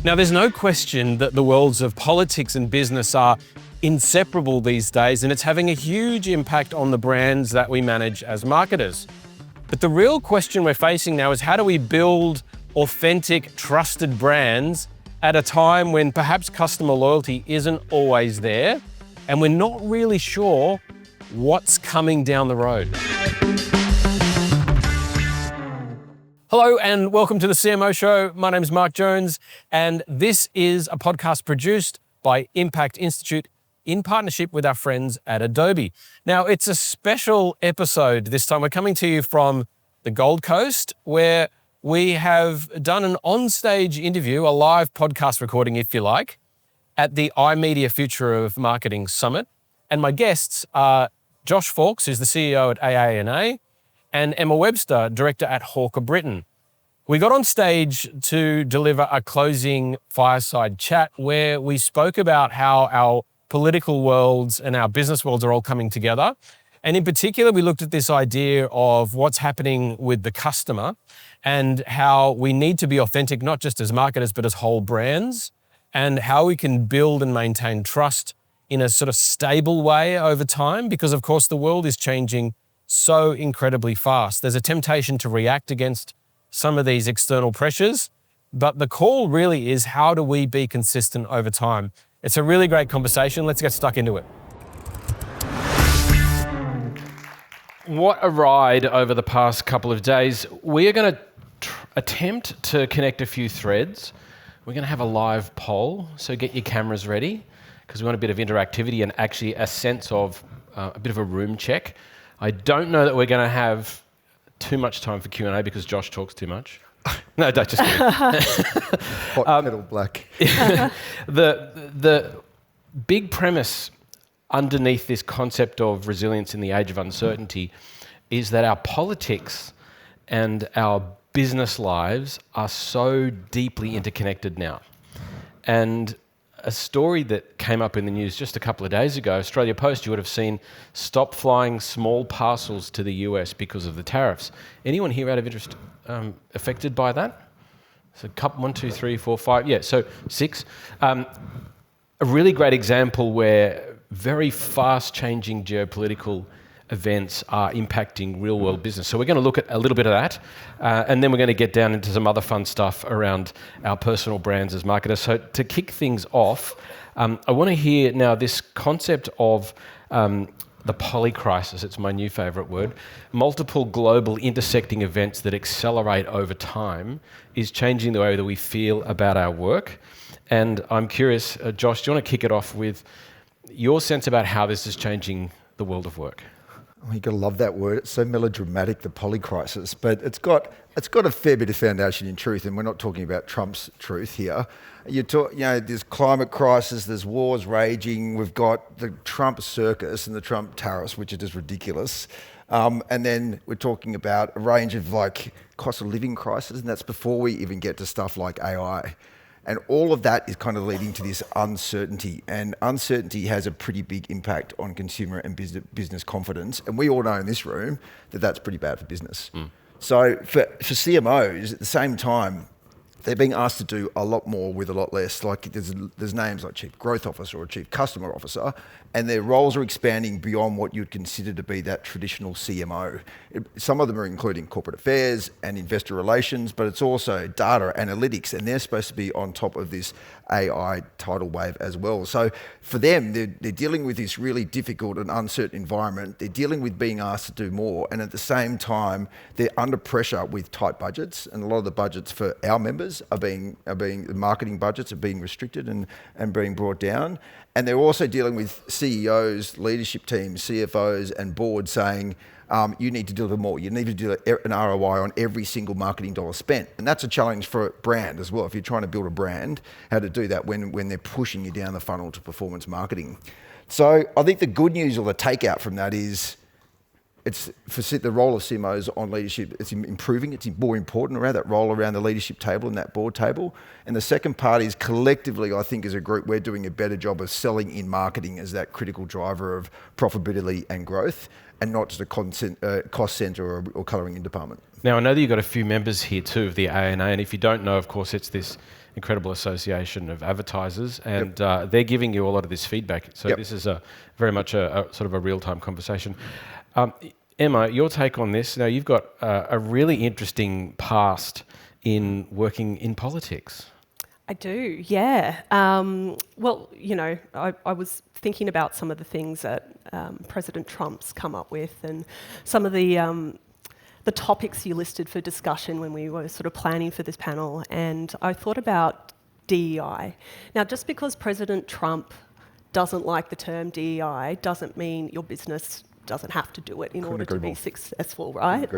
Now, there's no question that the worlds of politics and business are inseparable these days, and it's having a huge impact on the brands that we manage as marketers. But the real question we're facing now is how do we build authentic, trusted brands at a time when perhaps customer loyalty isn't always there, and we're not really sure what's coming down the road. Hello and welcome to the CMO Show. My name is Mark Jones, and this is a podcast produced by ImpactInstitute in partnership with our friends at Adobe. Now, it's a special episode this time. We're coming to you from the Gold Coast, where we have done an onstage interview, a live podcast recording, if you like, at the iMedia Future of Marketing Summit. And my guests are Josh Faulks, who's the CEO at AANA, and Emma Webster, director at Hawker Britton. We got on stage to deliver a closing fireside chat where we spoke about how our political worlds and our business worlds are all coming together. And in particular, we looked at this idea of what's happening with the customer and how we need to be authentic, not just as marketers, but as whole brands, and how we can build and maintain trust in a sort of stable way over time, because of course the world is changing so incredibly fast. There's a temptation to react against some of these external pressures, but the call really is how do we be consistent over time? It's a really great conversation. Let's get stuck into it. What a ride over the past couple of days. We are going to attempt to connect a few threads. We're going to have a live poll, so get your cameras ready, because we want a bit of interactivity and actually a sense of a bit of a room check. I don't know that we're going to have too much time for Q&A because Josh talks too much. No, don't, just kidding. Hot kettle black. The big premise underneath this concept of resilience in the age of uncertainty is that our politics and our business lives are so deeply interconnected now. And a story that came up in the news just a couple of days ago, Australia Post, you would have seen, stop flying small parcels to the US because of the tariffs. Anyone here out of interest affected by that? So one, two, three, four, five, yeah, so 6. A really great example where very fast-changing geopolitical events are impacting real-world business. So we're going to look at a little bit of that, and then we're going to get down into some other fun stuff around our personal brands as marketers. So to kick things off, I want to hear now this concept of the Polycrisis. It's my new favourite word. Multiple global intersecting events that accelerate over time is changing the way that we feel about our work. And I'm curious, Josh, do you want to kick it off with your sense about how this is changing the world of work? Oh, you got to love that word. It's so melodramatic, the Polycrisis, but it's got a fair bit of foundation in truth, and we're not talking about Trump's truth here. There's climate crisis, there's wars raging, we've got the Trump circus and the Trump tariffs, which are just ridiculous. And then we're talking about a range of cost of living crisis, and that's before we even get to stuff like AI. And all of that is kind of leading to this uncertainty, and uncertainty has a pretty big impact on consumer and business confidence. And we all know in this room that that's pretty bad for business. So for CMOs, at the same time, they're being asked to do a lot more with a lot less. Like there's names like Chief Growth Officer or Chief Customer Officer, and their roles are expanding beyond what you'd consider to be that traditional CMO. Some of them are including corporate affairs and investor relations, but it's also data analytics, and they're supposed to be on top of this AI tidal wave as well. So for them, they're dealing with this really difficult and uncertain environment. They're dealing with being asked to do more, and at the same time, they're under pressure with tight budgets, and a lot of the budgets for our members the marketing budgets are being restricted and being brought down. And they're also dealing with CEOs, leadership teams, CFOs and boards saying, you need to deliver more. You need to do an ROI on every single marketing dollar spent. And that's a challenge for a brand as well. If you're trying to build a brand, how to do that when they're pushing you down the funnel to performance marketing. So I think the good news or the takeout from that is it's for the role of CMOs on leadership, it's improving, it's more important around that role around the leadership table and that board table. And the second part is collectively, I think as a group, we're doing a better job of selling in marketing as that critical driver of profitability and growth, and not just a cost centre or colouring in department. Now, I know that you've got a few members here too of the ANA, and if you don't know, of course, it's this incredible association of advertisers, and they're giving you a lot of this feedback. So this is very much a sort of a real-time conversation. Emma, your take on this? Now, you've got a really interesting past in working in politics. I do, yeah. Well, you know, I was thinking about some of the things that President Trump's come up with, and some of the topics you listed for discussion when we were sort of planning for this panel, and I thought about DEI. Now, just because President Trump doesn't like the term DEI doesn't mean your business doesn't have to do it in order to be successful, right?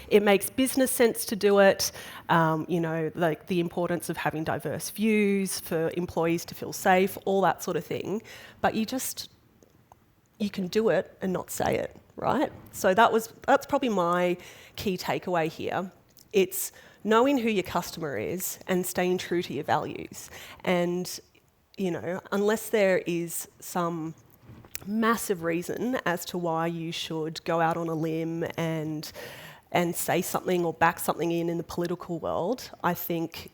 It makes business sense to do it. You know, like the importance of having diverse views for employees to feel safe, all that sort of thing. But you can do it and not say it, right? So that's probably my key takeaway here. It's knowing who your customer is and staying true to your values. And, you know, unless there is some massive reason as to why you should go out on a limb and say something or back something in the political world, I think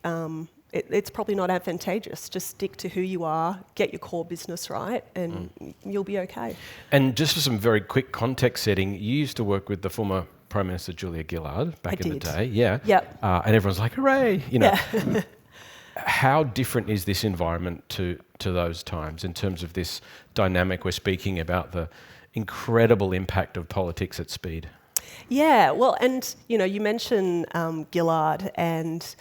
it's probably not advantageous. Just stick to who you are, get your core business right, and you'll be okay. And just for some very quick context setting, you used to work with the former Prime Minister Julia Gillard back in the day. Yeah. Yep. And everyone's like, hooray! You know. Yeah. How different is this environment to those times in terms of this dynamic? We're speaking about the incredible impact of politics at speed. Yeah, well, and you know, you mentioned Gillard and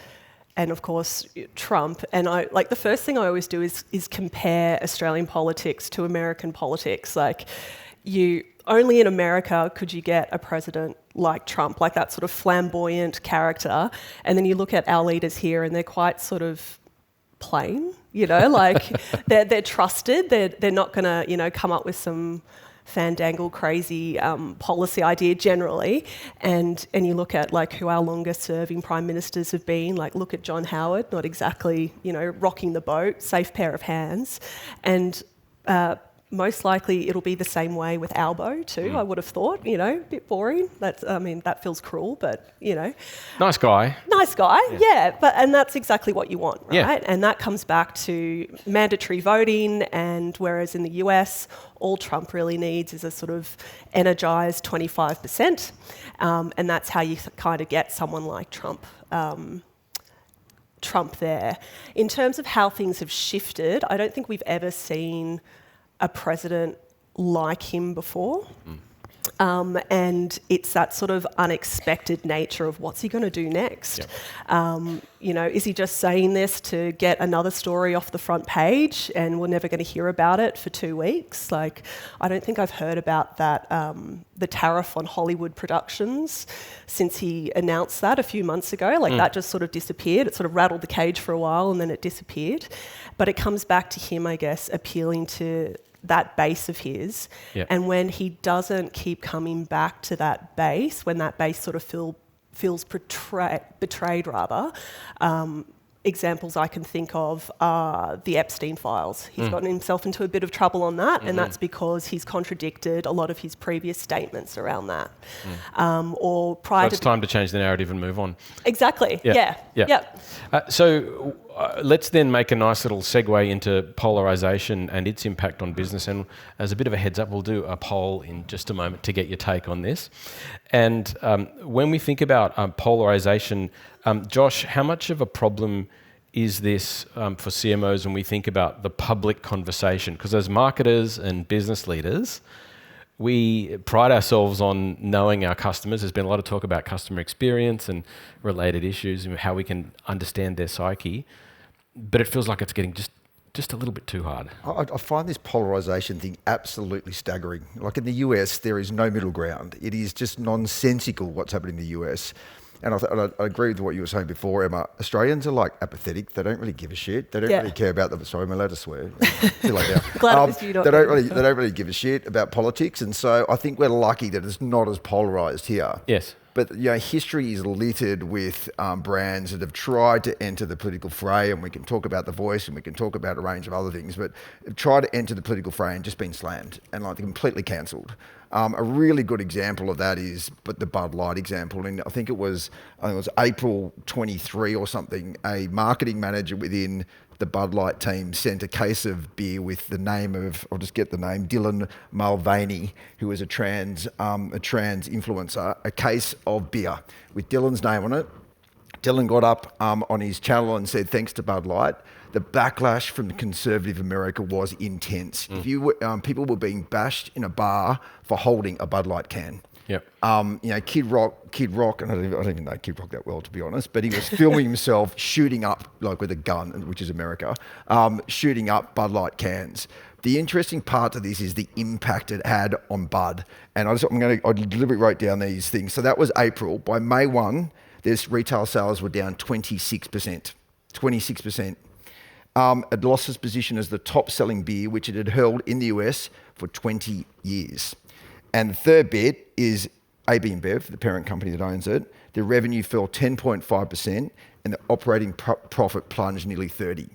of course Trump, and I like the first thing I always do is compare Australian politics to American politics. Like, only in America could you get a president like Trump, like that sort of flamboyant character. And then you look at our leaders here and they're quite sort of plain, you know, like they're trusted. They're not going to, you know, come up with some fandangle crazy policy idea generally. And you look at like who our longest serving prime ministers have been, like look at John Howard, not exactly, you know, rocking the boat, safe pair of hands. And most likely it'll be the same way with Albo too, I would have thought, you know, a bit boring. That feels cruel, but, you know. Nice guy, yeah. And that's exactly what you want, right? Yeah. And that comes back to mandatory voting, and whereas in the US, all Trump really needs is a sort of energised 25%, and that's how you kind of get someone like Trump there. In terms of how things have shifted, I don't think we've ever seen a president like him before. And it's that sort of unexpected nature of what's he going to do next? Yep. You know, is he just saying this to get another story off the front page and we're never going to hear about it for 2 weeks? Like, I don't think I've heard about that, the tariff on Hollywood productions since he announced that a few months ago. Like that just sort of disappeared. It sort of rattled the cage for a while and then it disappeared. But it comes back to him, I guess, appealing to that base of his. Yep. And when he doesn't keep coming back to that base, when that base sort of feels betrayed rather, examples I can think of are the Epstein files. He's gotten himself into a bit of trouble on that, and that's because he's contradicted a lot of his previous statements around that. Or prior so it's time to change the narrative and move on. Exactly, yeah. So let's then make a nice little segue into polarisation and its impact on business. And as a bit of a heads up, we'll do a poll in just a moment to get your take on this. And when we think about polarisation, Josh, how much of a problem is this for CMOs when we think about the public conversation? Because as marketers and business leaders, we pride ourselves on knowing our customers. There's been a lot of talk about customer experience and related issues and how we can understand their psyche. But it feels like it's getting just a little bit too hard. I find this polarisation thing absolutely staggering. Like in the US, there is no middle ground. It is just nonsensical what's happening in the US. And I agree with what you were saying before, Emma. Australians are like apathetic. They don't really give a shit. They don't really care about them. Sorry, I'm allowed to swear. Like Glad it was you, they don't really give a shit about politics. And so I think we're lucky that it's not as polarised here. Yes. But history is littered with brands that have tried to enter the political fray, and we can talk about The Voice and we can talk about a range of other things, but have tried to enter the political fray and just been slammed and completely cancelled. A really good example of that is the Bud Light example. And I think it was April 23 or something, a marketing manager within the Bud Light team sent a case of beer with the name of, I'll just get the name, Dylan Mulvaney, who was a trans influencer, a case of beer with Dylan's name on it. Dylan got up on his channel and said, thanks to Bud Light. The backlash from conservative America was intense. If you people were being bashed in a bar for holding a Bud Light can. Yep. Kid Rock, and I don't even know Kid Rock that well, to be honest, but he was filming himself shooting up, with a gun, which is America, shooting up Bud Light cans. The interesting part to this is the impact it had on Bud. And I deliberately wrote down these things. So that was April. By May 1, this retail sales were down 26%. 26%. It lost its position as the top-selling beer, which it had held in the US for 20 years. And the third bit is AB InBev, the parent company that owns it. Their revenue fell 10.5% and the operating profit plunged nearly 30%.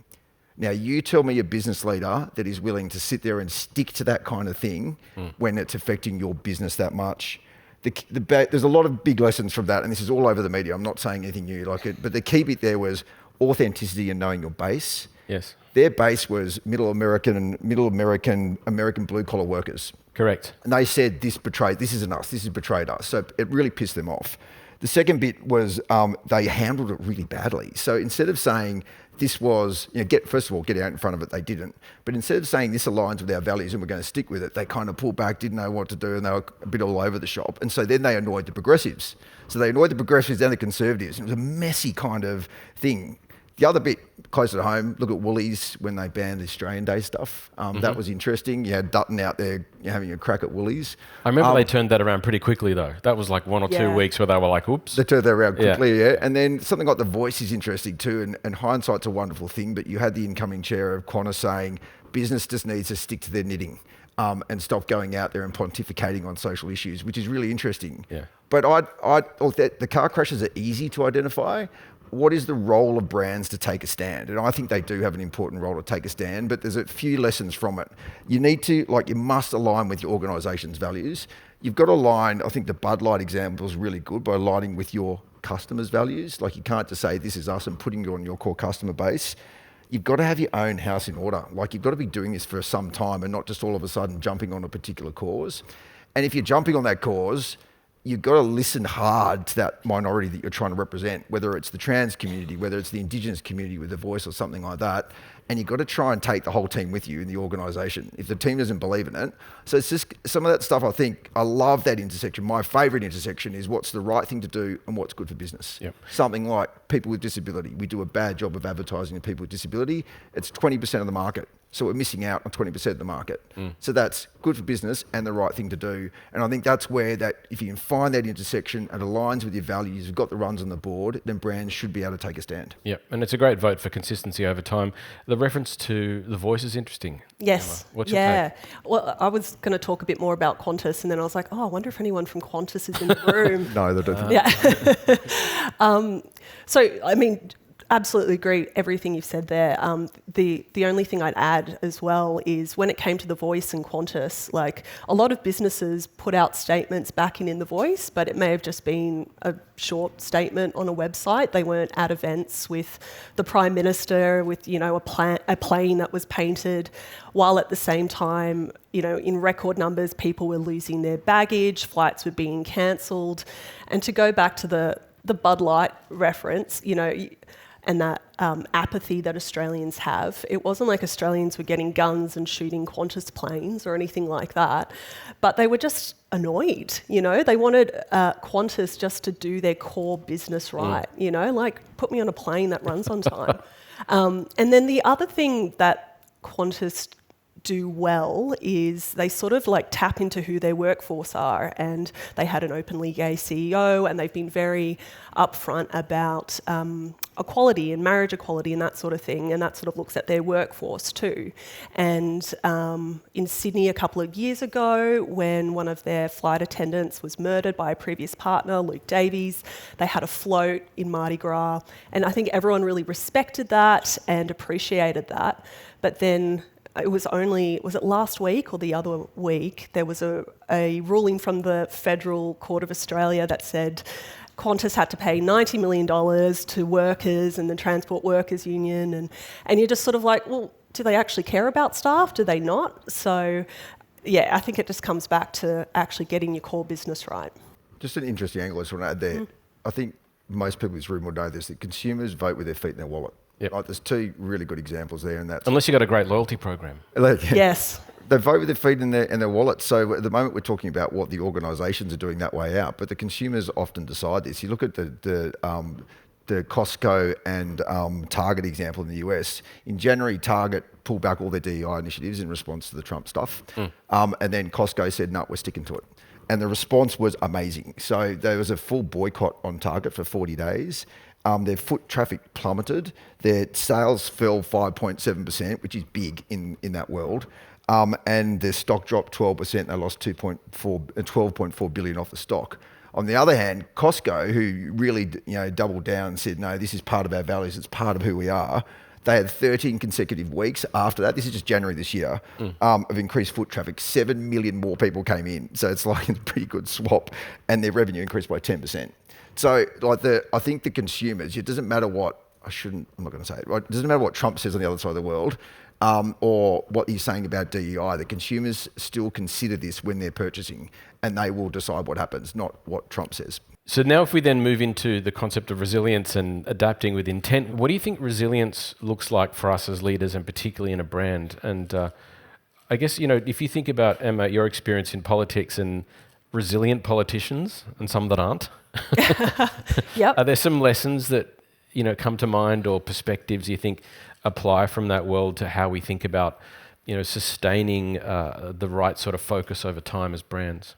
Now, you tell me a business leader that is willing to sit there and stick to that kind of thing when it's affecting your business that much. There's a lot of big lessons from that, and this is all over the media. I'm not saying anything new but the key bit there was authenticity and knowing your base. Yes. Their base was American blue collar workers. Correct. And they said this isn't us, this has betrayed us. So it really pissed them off. The second bit was they handled it really badly. So instead of saying this was, first of all, get out in front of it, they didn't. But instead of saying this aligns with our values and we're going to stick with it, they kind of pulled back, didn't know what to do, and they were a bit all over the shop. And so then they annoyed the progressives. So they annoyed the progressives and the conservatives. And it was a messy kind of thing. The other bit, closer to home, look at Woolies when they banned the Australian Day stuff. That was interesting. You had Dutton out there having a crack at Woolies. I remember they turned that around pretty quickly, though. That was like 1 or 2 weeks where they were like, oops. They turned that around quickly, yeah. And then something like The Voice is interesting too, and hindsight's a wonderful thing, but you had the incoming chair of Qantas saying business just needs to stick to their knitting and stop going out there and pontificating on social issues, which is really interesting. Yeah. But the car crashes are easy to identify. What is the role of brands to take a stand? And I think they do have an important role to take a stand, but there's a few lessons from it. You must align with your organisation's values. You've got to align, I think the Bud Light example is really good by aligning with your customers' values. You can't just say this is us and putting you on your core customer base. You've got to have your own house in order. You've got to be doing this for some time and not just all of a sudden jumping on a particular cause. And if you're jumping on that cause, you've got to listen hard to that minority that you're trying to represent, whether it's the trans community, whether it's the Indigenous community with a voice or something like that. And you've got to try and take the whole team with you in the organisation if the team doesn't believe in it. So it's just some of that stuff. I love that intersection. My favourite intersection is what's the right thing to do and what's good for business. Yep. Something like people with disability. We do a bad job of advertising to people with disability. It's 20% of the market. So we're missing out on 20% of the market. So that's good for business and the right thing to do. And I think that's where if you can find that intersection and aligns with your values, you've got the runs on the board, then brands should be able to take a stand. Yeah, and it's a great vote for consistency over time. The reference to The Voice is interesting. Yes. Emma, what's your take? Well, I was going to talk a bit more about Qantas, and then I was like, I wonder if anyone from Qantas is in the room. No, they don't. Yeah. Absolutely agree everything you've said there. The only thing I'd add as well is when it came to The Voice and Qantas, a lot of businesses put out statements backing in The Voice, but it may have just been a short statement on a website. They weren't at events with the Prime Minister, with a plane that was painted, while at the same time, in record numbers, people were losing their baggage, flights were being cancelled. And to go back to the Bud Light reference, and that apathy that Australians have. It wasn't like Australians were getting guns and shooting Qantas planes or anything like that, but they were just annoyed, They wanted Qantas just to do their core business right, put me on a plane that runs on time. And then the other thing that Qantas do well is they sort of tap into who their workforce are, and they had an openly gay CEO, and they've been very upfront about equality and marriage equality and that sort of thing, and that sort of looks at their workforce too. And in Sydney a couple of years ago, when one of their flight attendants was murdered by a previous partner, Luke Davies, they had a float in Mardi Gras, and I think everyone really respected that and appreciated that. But then it was it last week or the other week, there was a ruling from the Federal Court of Australia that said Qantas had to pay $90 million to workers and the Transport Workers Union, and you're just sort of like, well, do they actually care about staff? Do they not? So, yeah, I think it just comes back to actually getting your core business right. Just an interesting angle I just want to add there. I think most people in this room will know this, that consumers vote with their feet in their wallet. Yep. Like, there's two really good examples there, and that's Unless you've got a great loyalty program. Yes. They vote with their feet in their wallet. So at the moment we're talking about what the organisations are doing that way out, but the consumers often decide this. You look at the Costco and Target example in the US. In January, Target pulled back all their DEI initiatives in response to the Trump stuff, and then Costco said, "No, we're sticking to it." And the response was amazing. So there was a full boycott on Target for 40 days. Their foot traffic plummeted. Their sales fell 5.7%, which is big in that world. And their stock dropped 12%. They lost 12.4 billion off the stock. On the other hand, Costco, who really doubled down and said, no, this is part of our values, it's part of who we are. They had 13 consecutive weeks after that, this is just January this year, of increased foot traffic. 7 million more people came in. So it's like a pretty good swap. And their revenue increased by 10%. So I think the consumers, it doesn't matter what, I'm not going to say it, right? It doesn't matter what Trump says on the other side of the world, or what he's saying about DEI. The consumers still consider this when they're purchasing, and they will decide what happens, not what Trump says. So now if we then move into the concept of resilience and adapting with intent, what do you think resilience looks like for us as leaders, and particularly in a brand? And I guess, if you think about, Emma, your experience in politics and resilient politicians and some that aren't, Yep. Are there some lessons that come to mind, or perspectives you think apply from that world to how we think about sustaining the right sort of focus over time as brands?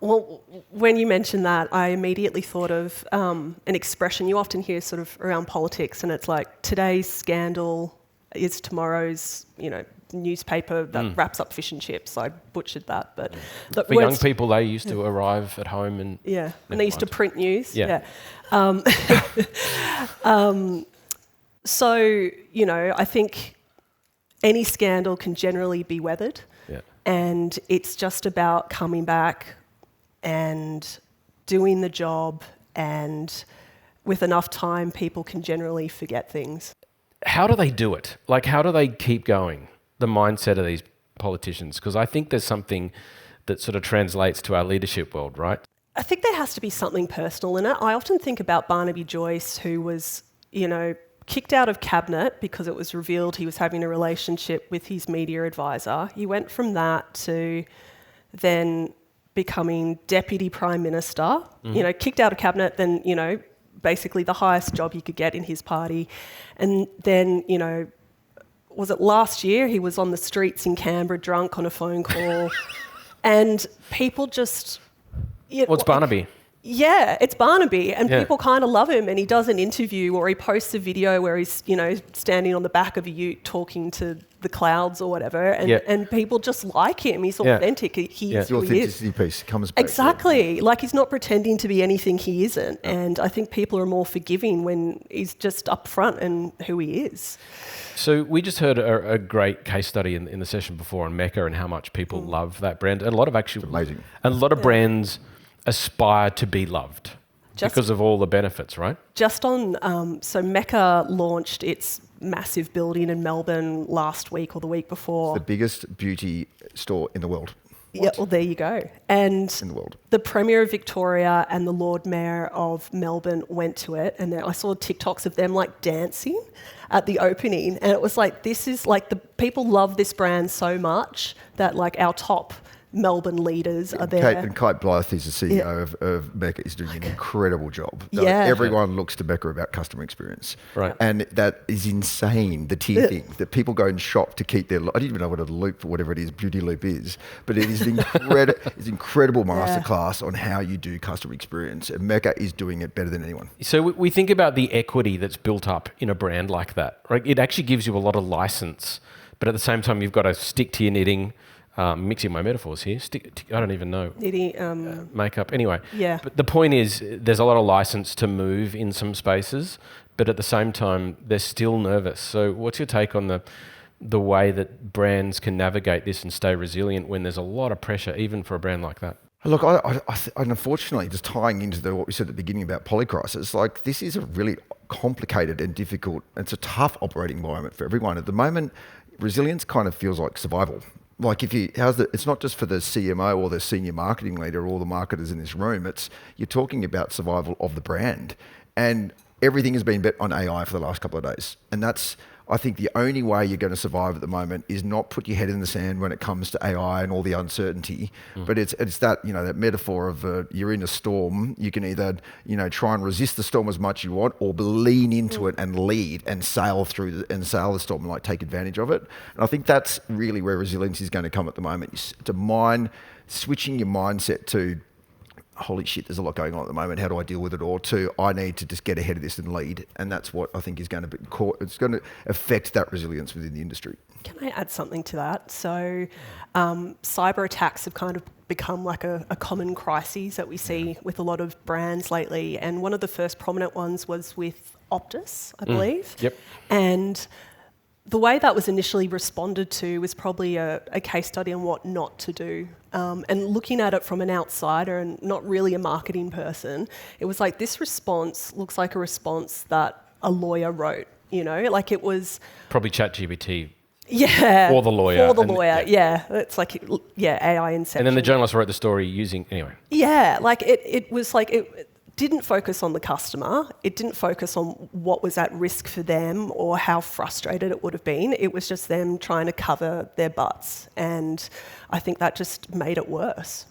Well, when you mentioned that, I immediately thought of an expression you often hear sort of around politics, and it's like, today's scandal is tomorrow's newspaper that wraps up fish and chips. I butchered that, but for young people, they used to arrive at home and and they used to print news. So I think any scandal can generally be weathered, and it's just about coming back and doing the job, and with enough time, people can generally forget things. How do they do it? Like, how do they keep going? The mindset of these politicians, because I think there's something that sort of translates to our leadership world, right? I think there has to be something personal in it. I often think about Barnaby Joyce, who was, kicked out of cabinet because it was revealed he was having a relationship with his media advisor. He went from that to then becoming deputy prime minister, kicked out of cabinet, then, basically the highest job you could get in his party. And then, was it last year, he was on the streets in Canberra drunk on a phone call, and people just... Well, it's Barnaby. Yeah, it's Barnaby, and people kind of love him, and he does an interview or he posts a video where he's, standing on the back of a ute talking to the clouds or whatever, and people just like him. He's authentic. He's the authenticity piece comes back. Exactly. Like, he's not pretending to be anything he isn't, and I think people are more forgiving when he's just upfront and who he is. So we just heard a great case study in the session before on Mecca and how much people love that brand. And a lot of amazing. And a lot of brands aspire to be loved because of all the benefits, right? Just on, so Mecca launched its massive building in Melbourne last week or the week before. It's the biggest beauty store in the world. What? Yeah, well, there you go. And in the world. The Premier of Victoria and the Lord Mayor of Melbourne went to it, and I saw TikToks of them like dancing at the opening, and it was like, this is like, the people love this brand so much that like our top Melbourne leaders are there. Kate Blythe, who's the CEO of Mecca, is doing an incredible job. Yeah. Everyone looks to Mecca about customer experience. Right. And that is insane, the tier thing, that people go and shop to keep their... I didn't even know what a loop, or whatever it is, beauty loop is, but it is an incredible masterclass on how you do customer experience. And Mecca is doing it better than anyone. So we think about the equity that's built up in a brand like that, right? It actually gives you a lot of license, but at the same time, you've got to stick to your knitting. Mixing my metaphors here. I don't even know. Makeup. Anyway. Yeah. But the point is, there's a lot of license to move in some spaces, but at the same time, they're still nervous. So what's your take on the way that brands can navigate this and stay resilient when there's a lot of pressure, even for a brand like that? Look, and unfortunately, just tying into what we said at the beginning about Polycrisis, like this is a really complicated and difficult, it's a tough operating environment for everyone. At the moment, resilience kind of feels like survival. Like it's not just for the CMO or the senior marketing leader or all the marketers in this room, you're talking about survival of the brand. And everything has been bet on AI for the last couple of days. And that's, I think, the only way you're going to survive at the moment is not put your head in the sand when it comes to AI and all the uncertainty. But it's that, that metaphor of you're in a storm. You can either, try and resist the storm as much as you want, or lean into it and lead and sail through the storm and take advantage of it. And I think that's really where resilience is going to come at the moment. Switching your mindset to, holy shit, there's a lot going on at the moment. How do I deal with it? Or to, I need to just get ahead of this and lead. And that's what I think is going to it's going to affect that resilience within the industry. Can I add something to that? So cyber attacks have kind of become like a common crisis that we see with a lot of brands lately. And one of the first prominent ones was with Optus, I believe. Yep. And the way that was initially responded to was probably a case study on what not to do. And looking at it from an outsider and not really a marketing person, it was like, this response looks like a response that a lawyer wrote, like it was... Probably ChatGPT. Yeah. For the lawyer. For the lawyer, yeah. It's like, AI inception. And then the journalist wrote the story using... Anyway. Yeah, like it was like... It didn't focus on the customer. It didn't focus on what was at risk for them or how frustrated it would have been. It was just them trying to cover their butts. And I think that just made it worse.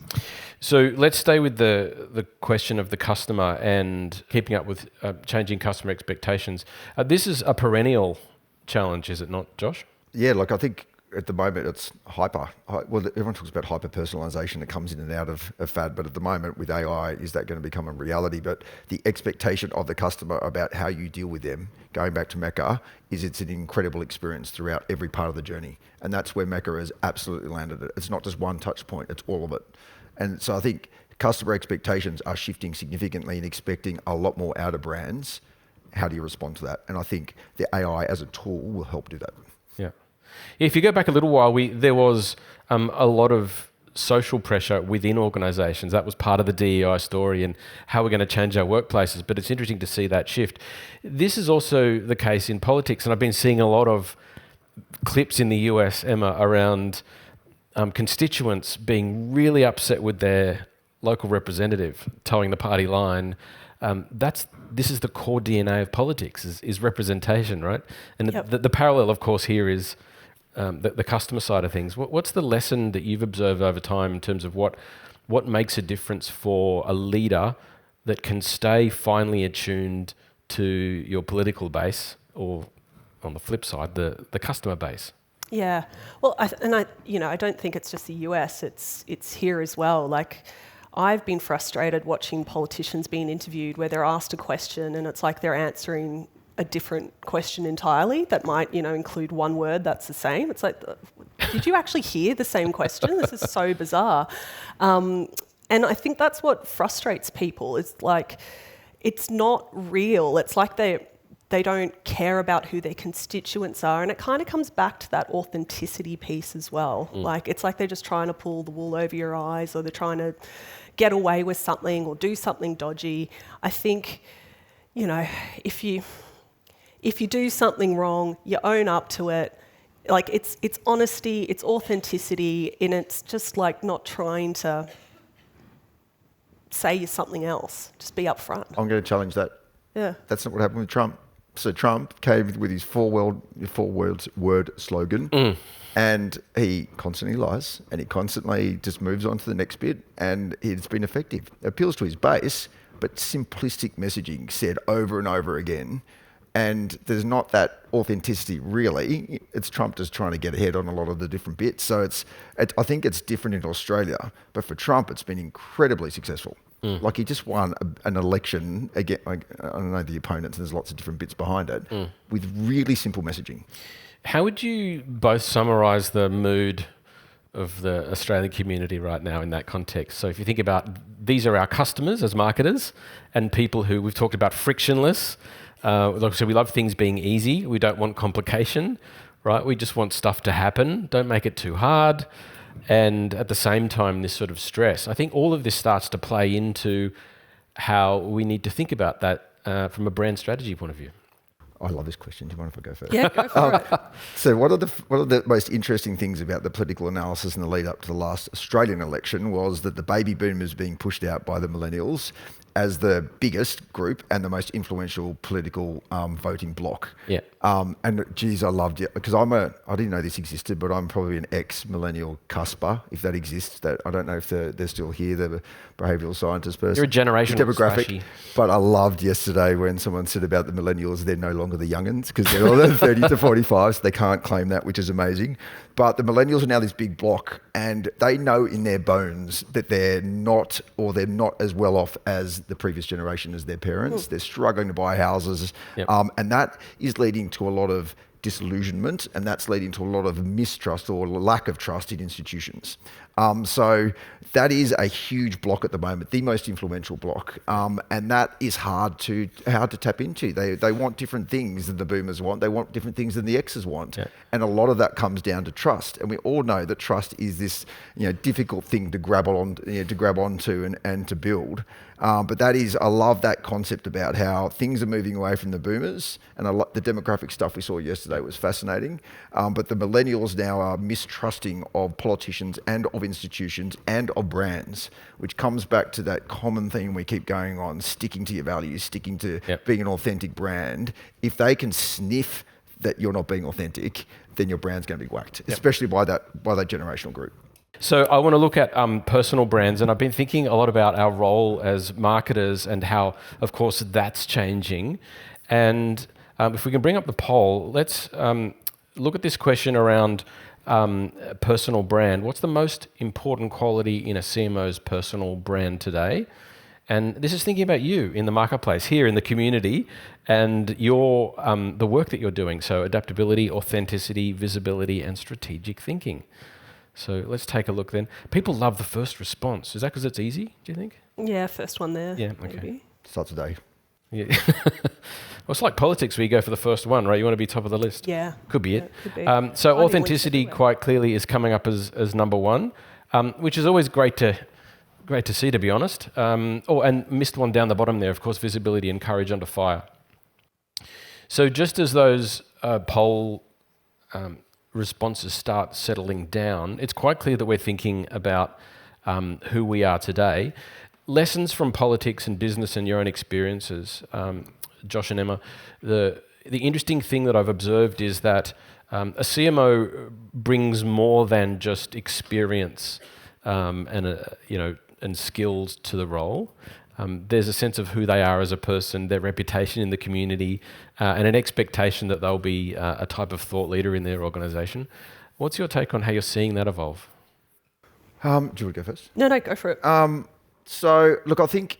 So let's stay with the question of the customer and keeping up with changing customer expectations. This is a perennial challenge, is it not, Josh? Yeah, I think at the moment it's everyone talks about hyper-personalisation that comes in and out of fad, but at the moment with AI, is that going to become a reality? But the expectation of the customer about how you deal with them, going back to Mecca, it's an incredible experience throughout every part of the journey. And that's where Mecca has absolutely landed it. It's not just one touch point, it's all of it. And so I think customer expectations are shifting significantly and expecting a lot more out of brands. How do you respond to that? And I think the AI as a tool will help do that. Yeah. If you go back a little while, there was a lot of social pressure within organisations. That was part of the DEI story and how we're going to change our workplaces. But it's interesting to see that shift. This is also the case in politics, and I've been seeing a lot of clips in the US, Emma, around constituents being really upset with their local representative towing the party line. This is the core DNA of politics, is representation, right? And yep. the parallel, of course, here is the customer side of things. What's the lesson that you've observed over time in terms of what makes a difference for a leader that can stay finely attuned to your political base, or on the flip side, the customer base? Yeah, well, I don't think it's just the US. It's here as well. Like, I've been frustrated watching politicians being interviewed where they're asked a question and it's like they're answering a different question entirely that might, include one word that's the same. It's like, did you actually hear the same question? This is so bizarre. And I think that's what frustrates people. It's like, it's not real. It's like they don't care about who their constituents are. And it kind of comes back to that authenticity piece as well. Like, it's like they're just trying to pull the wool over your eyes, or they're trying to get away with something or do something dodgy. I think, if you do something wrong, you own up to it. Like, it's honesty, it's authenticity, and it's just like not trying to say something else. Just be upfront. I'm going to challenge that. Yeah. That's not what happened with Trump. So Trump came with his four-word slogan, and he constantly lies, and he constantly just moves on to the next bit, and it's been effective. It appeals to his base, but simplistic messaging said over and over again, and there's not that authenticity really. It's Trump just trying to get ahead on a lot of the different bits. So I think it's different in Australia, but for Trump, it's been incredibly successful. Like he just won an election again. I don't know the opponents, and there's lots of different bits behind it with really simple messaging. How would you both summarise the mood of the Australian community right now in that context? So if you think about, these are our customers as marketers and people who we've talked about frictionless. Like I said, we love things being easy. We don't want complication, right? We just want stuff to happen. Don't make it too hard. And at the same time, this sort of stress. I think all of this starts to play into how we need to think about that from a brand strategy point of view. I love this question. Do you mind if I go first? Yeah, go for it. So one of the most interesting things about the political analysis in the lead up to the last Australian election was that the baby boomers being pushed out by the millennials as the biggest group and the most influential political voting bloc. Yeah. And geez, I loved it because I didn't know this existed, but I'm probably an ex-millennial cusper, if that exists. That I don't know if they're still here, the behavioural scientist person. You're a generational demographic. slashy. But I loved yesterday when someone said about the millennials, they're no longer the young'uns because they're all 30 to 45, so they can't claim that, which is amazing. But the millennials are now this big block, and they know in their bones that they're not as well off as the previous generation as their parents. They're struggling to buy houses, and that is leading to a lot of disillusionment, and that's leading to a lot of mistrust or lack of trust in institutions. So that is a huge block at the moment, the most influential block, and that is hard to tap into. They want different things than the boomers want. They want different things than the X's want, and a lot of that comes down to trust. And we all know that trust is this difficult thing to grab onto and to build. But I love that concept about how things are moving away from the boomers, and the demographic stuff we saw yesterday was fascinating. But the millennials now are mistrusting of politicians and of institutions and of brands, which comes back to that common theme we keep going on, sticking to your values, sticking to being an authentic brand. If they can sniff that you're not being authentic, then your brand's going to be whacked, especially by that generational group. So I want to look at personal brands, and I've been thinking a lot about our role as marketers and how, of course, that's changing. And if we can bring up the poll, let's look at this question around personal brand. What's the most important quality in a CMO's personal brand today? And this is thinking about you in the marketplace, here in the community, and the work that you're doing. So adaptability, authenticity, visibility, and strategic thinking. So let's take a look then. People love the first response. Is that because it's easy, do you think? Yeah, first one there. Yeah, okay. Maybe. Starts the day. Yeah. Well, it's like politics where you go for the first one, right? You want to be top of the list. Yeah. Could be it. Could be. So authenticity quite clearly is coming up as number one, which is always great to see, to be honest. And missed one down the bottom there, of course, visibility and courage under fire. So just as those poll responses start settling down, it's quite clear that we're thinking about who we are today. Lessons from politics and business and your own experiences, Josh and Emma. The interesting thing that I've observed is that a CMO brings more than just experience and skills to the role. There's a sense of who they are as a person, their reputation in the community, and an expectation that they'll be a type of thought leader in their organisation. What's your take on how you're seeing that evolve? Do you want to go first? No, go for it. So, look, I think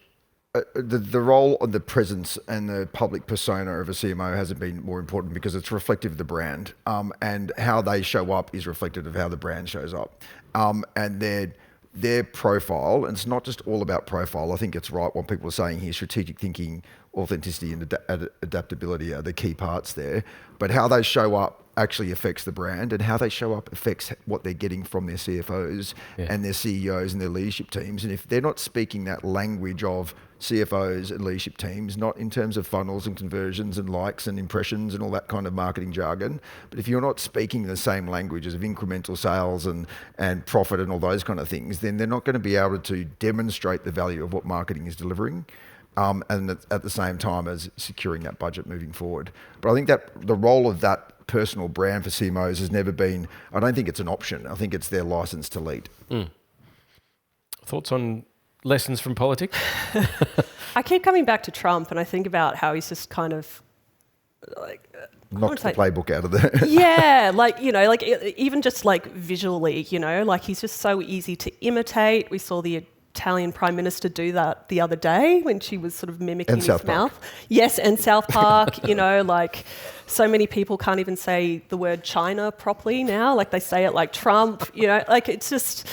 the role and the presence and the public persona of a CMO hasn't been more important because it's reflective of the brand, and how they show up is reflective of how the brand shows up. And their profile, and it's not just all about profile. I think it's right what people are saying here. Strategic thinking, authenticity, and adaptability are the key parts there. But how they show up actually affects the brand, and how they show up affects what they're getting from their CFOs and their CEOs and their leadership teams. And if they're not speaking that language of CFOs and leadership teams, not in terms of funnels and conversions and likes and impressions and all that kind of marketing jargon, but if you're not speaking the same languages of incremental sales and profit and all those kind of things, then they're not going to be able to demonstrate the value of what marketing is delivering. and at the same time as securing that budget moving forward. But I think that the role of that personal brand for CMOs has never been, I don't think it's an option. I think it's their license to lead. Thoughts on lessons from politics? I keep coming back to Trump, and I think about how he's just kind of like knocked the playbook out of there. Yeah, even just like visually, like he's just so easy to imitate. We saw the Italian Prime Minister do that the other day when she was sort of mimicking his mouth. Yes, and South Park, like so many people can't even say the word China properly now. Like they say it like Trump, like it's just,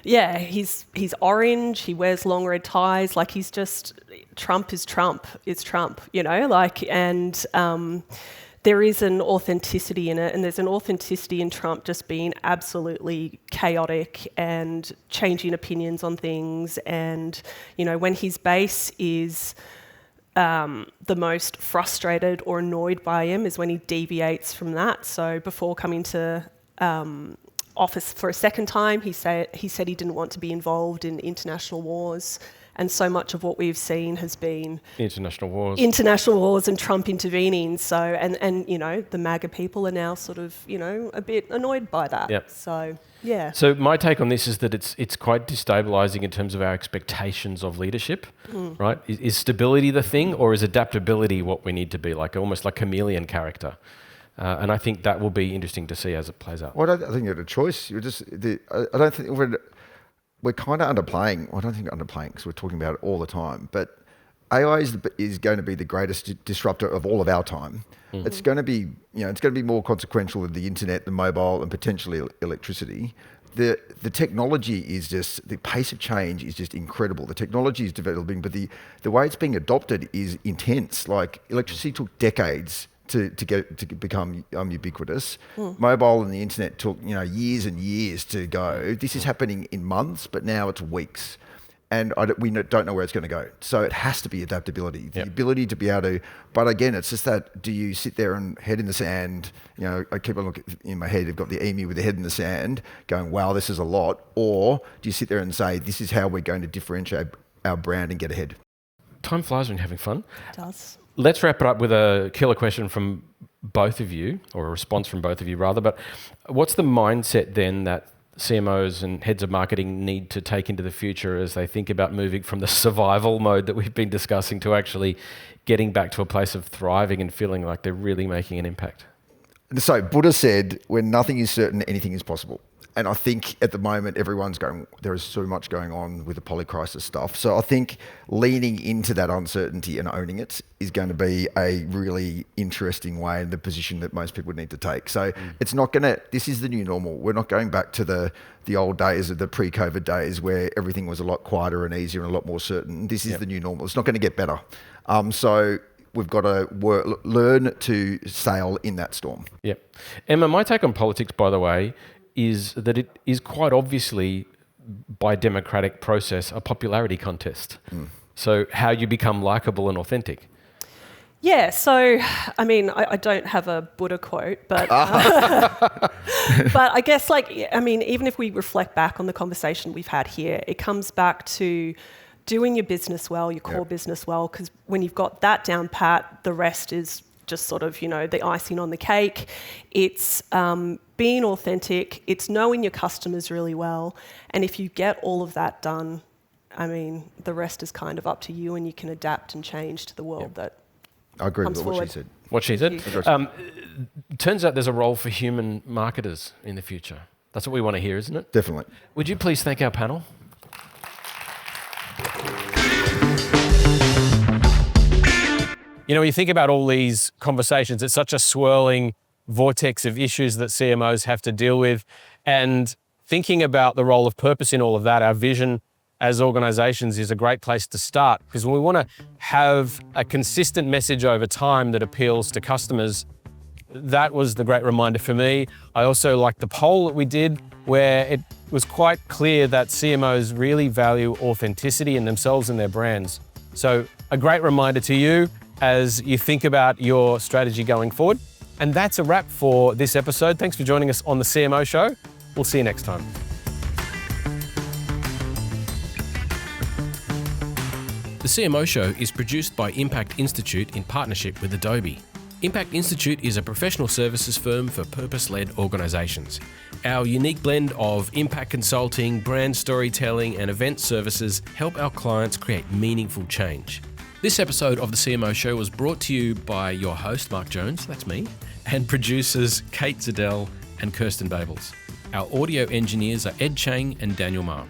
yeah, he's orange, he wears long red ties, like he's just, Trump is Trump, and there is an authenticity in it, and there's an authenticity in Trump just being absolutely chaotic and changing opinions on things. And, when his base is the most frustrated or annoyed by him is when he deviates from that. So before coming to office for a second time, he said he didn't want to be involved in international wars. And so much of what we've seen has been international wars and Trump intervening. So, and the MAGA people are now sort of, a bit annoyed by that. Yep. So, yeah. So my take on this is that it's quite destabilising in terms of our expectations of leadership, right? Is stability the thing, or is adaptability what we need to be, like almost like chameleon character? And I think that will be interesting to see as it plays out. Well, I think you had a choice. I don't think we're kind of underplaying. Well, I don't think underplaying because we're talking about it all the time. But AI is going to be the greatest disruptor of all of our time. It's going to be, it's going to be more consequential than the internet, the mobile, and potentially electricity. The technology is just, the pace of change is just incredible. The technology is developing, but the way it's being adopted is intense. Like electricity took decades to become ubiquitous. Mobile and the internet took years and years to go. This is happening in months, but now it's weeks, and we don't know where it's going to go. So it has to be adaptability, the ability to be able to. But again, it's just that: do you sit there and head in the sand? I keep on looking in my head. I've got the emu with the head in the sand, going, "Wow, this is a lot." Or do you sit there and say, "This is how we're going to differentiate our brand and get ahead"? Time flies when you're having fun. It does. Let's wrap it up with a killer question from both of you, or a response from both of you rather. But what's the mindset then that CMOs and heads of marketing need to take into the future as they think about moving from the survival mode that we've been discussing to actually getting back to a place of thriving and feeling like they're really making an impact? So Buddha said, when nothing is certain, anything is possible. And I think at the moment, everyone's going, there is so much going on with the Polycrisis stuff. So I think leaning into that uncertainty and owning it is going to be a really interesting way in the position that most people need to take. So it's not going to, this is the new normal. We're not going back to the old days of the pre-COVID days where everything was a lot quieter and easier and a lot more certain. This is the new normal. It's not going to get better. So we've got to learn to sail in that storm. Yep. Emma, my take on politics, by the way, is that it is quite obviously, by democratic process, a popularity contest. So how you become likable and authentic. Yeah, so, I don't have a Buddha quote, but but I guess, even if we reflect back on the conversation we've had here, it comes back to doing your business well, your core business well, because when you've got that down pat, the rest is just sort of, the icing on the cake. It's being authentic, it's knowing your customers really well, and if you get all of that done, the rest is kind of up to you, and you can adapt and change to the world that I agree comes with forward. what she said. Turns out there's a role for human marketers in the future. That's what we want to hear, isn't it? Definitely. Would you please thank our panel? When you think about all these conversations, it's such a swirling vortex of issues that CMOs have to deal with. And thinking about the role of purpose in all of that, our vision as organizations is a great place to start, because when we want to have a consistent message over time that appeals to customers, that was the great reminder for me. I also liked the poll that we did, where it was quite clear that CMOs really value authenticity in themselves and their brands. So a great reminder to you as you think about your strategy going forward. And that's a wrap for this episode. Thanks for joining us on the CMO Show. We'll see you next time. The CMO Show is produced by ImpactInstitute in partnership with Adobe. ImpactInstitute is a professional services firm for purpose-led organisations. Our unique blend of impact consulting, brand storytelling and event services help our clients create meaningful change. This episode of the CMO Show was brought to you by your host, Mark Jones, that's me, and producers Kate Zadell and Kirsten Babels. Our audio engineers are Ed Chang and Daniel Marr.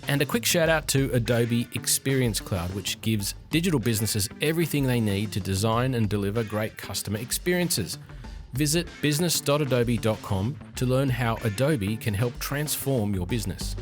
And a quick shout out to Adobe Experience Cloud, which gives digital businesses everything they need to design and deliver great customer experiences. Visit business.adobe.com to learn how Adobe can help transform your business.